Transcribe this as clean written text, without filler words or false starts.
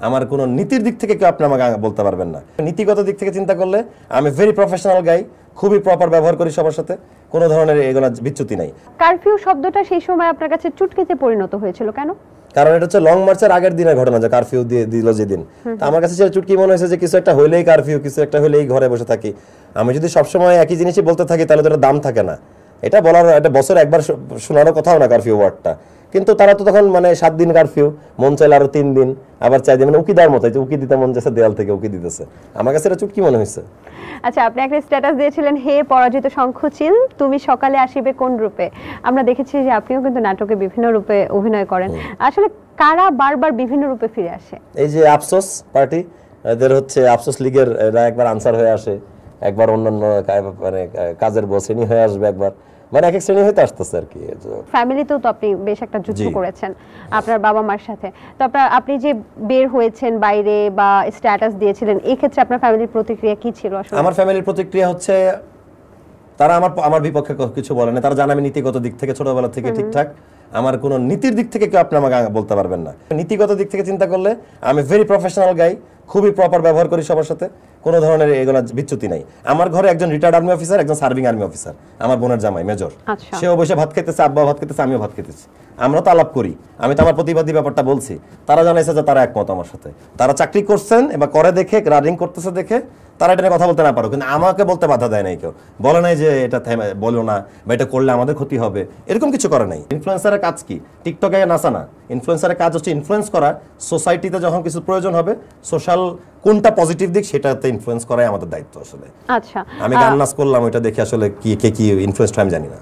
আমার কোনো নীতির দিক থেকে কেউ আপনি আমাকে বলতে পারবেন না। নীতিগত দিক থেকে চিন্তা করলে আমি ভেরি প্রফেশনাল গাই, খুবই প্রপার ব্যবহার করি সবার সাথে, কোনো ধরনের এগুলো বিচ্যুতি নাই। কারফিউ শব্দটা সেই সময় আপনার কাছে চুটকিতে পরিণত হয়েছিল কেন? কারণ এটা হচ্ছে লং মার্চের আগের দিনের ঘটনা, যে কারফিউ দিয়ে দিল যেদিন। তো আমার কাছে সেটা চুটকি মনে হয়েছে যে কিছু একটা হইলেই কারফিউ, কিছু একটা হইলেই ঘরে বসে থাকি। আমি যদি সবসময় একই জিনিসই বলতে থাকি তাহলে তো এটা দাম থাকে না। এটা বলার একটা বছর একবার শোনারও কথাও না কারফিউ ওয়ার্ডটা। কিন্তু তারা তো তখন মানে 7 দিন কারফিউ, মন চাইলে আরো 3 দিন, আবার 4 দিন, মানে উকি দেওয়ার মতো, উকি দিতে মন যাচ্ছে, দেয়াল থেকে উকি দিতেছে। আমার কাছে এটা চুটকি মনে হয়েছে। আচ্ছা, আপনি একটা স্ট্যাটাস দিয়েছিলেন, হে পরাজিত শঙ্খচিল, তুমি সকালে আসিবে কোন রূপে। আমরা দেখেছি যে আপনিও কিন্তু নাটকে বিভিন্ন রূপে অভিনয় করেন। আসলে কারা বারবার বিভিন্ন রূপে ফিরে আসে? এই যে আফসোস পার্টি, এদের হচ্ছে আফসোস লীগের, এরা একবার আনসার হয়ে আসে, একবার অন্যান্য মানে কাজের বসেনি হয়ে আসবে, একবার মানে এক এক শ্রেণী হইতে আসতেছে আর কি। ফ্যামিলিতেও তো আপনি বেশ একটা যুদ্ধ করেছেন আপনার বাবা মার সাথে। তো আপনি যে বের হয়েছেন বাইরে বা স্ট্যাটাস দিয়েছিলেন, এই ক্ষেত্রে আপনার ফ্যামিলির প্রতিক্রিয়া কি ছিল আসলে? আমার ফ্যামিলির প্রতিক্রিয়া হচ্ছে তারা আমার বিপক্ষে কিছু বলে না। তারা জানে আমি নীতিগত দিক থেকে ছোটবেলা থেকে ঠিকঠাক, আমার কোনো নীতির দিক থেকে কেউ আপনি আমাকে বলতে পারবেন না। নীতিগত দিক থেকে চিন্তা করলে আমি ভেরি প্রফেশনাল গাই, খুবই প্রপার ব্যবহার করি সবার সাথে, কোনো ধরনের এগুলো বিচ্যুতি নাই। আমার ঘরে একজন রিটায়ার্ড আর্মি অফিসার, একজন সার্ভিং আর্মি অফিসার, আমার বোনের জামাই মেজর, সেও বসে ভাত খেতেছে, আব্বা ভাত খেতেছে, আমিও ভাত খেতেছি। আমরা তো আলাপ করি, আমি তো আমার প্রতিবাদী ব্যাপারটা বলছি। তারা জানাইছে যে তারা একমত আমার সাথে, তারা চাকরি করছেন এবার করে দেখে, রানিং করতেছে দেখে তারা এটা নিয়ে কথা বলতে না পারো, কিন্তু আমাকে বলতে বাধা দেয় নাই কেউ, বলে নাই যে এটা বলো না বা এটা করলে আমাদের ক্ষতি হবে, এরকম কিছু করে নাই। ইনফ্লুয়েন্সারের কাজ কি? টিকটকে নাচা না, ইনফ্লুয়েন্সারের কাজ হচ্ছে ইনফ্লুয়েন্স করা, সোসাইটিতে যখন কিছু প্রয়োজন হবে, সোশ্যাল কোনটা পজিটিভ দিক সেটাতে ইনফ্লুয়েন্স করাই আমাদের দায়িত্ব আসলে। আচ্ছা, আমি গান নাচ করলাম, ওইটা দেখে আসলে কি ইনফ্লুয়েন্স আমি জানি না।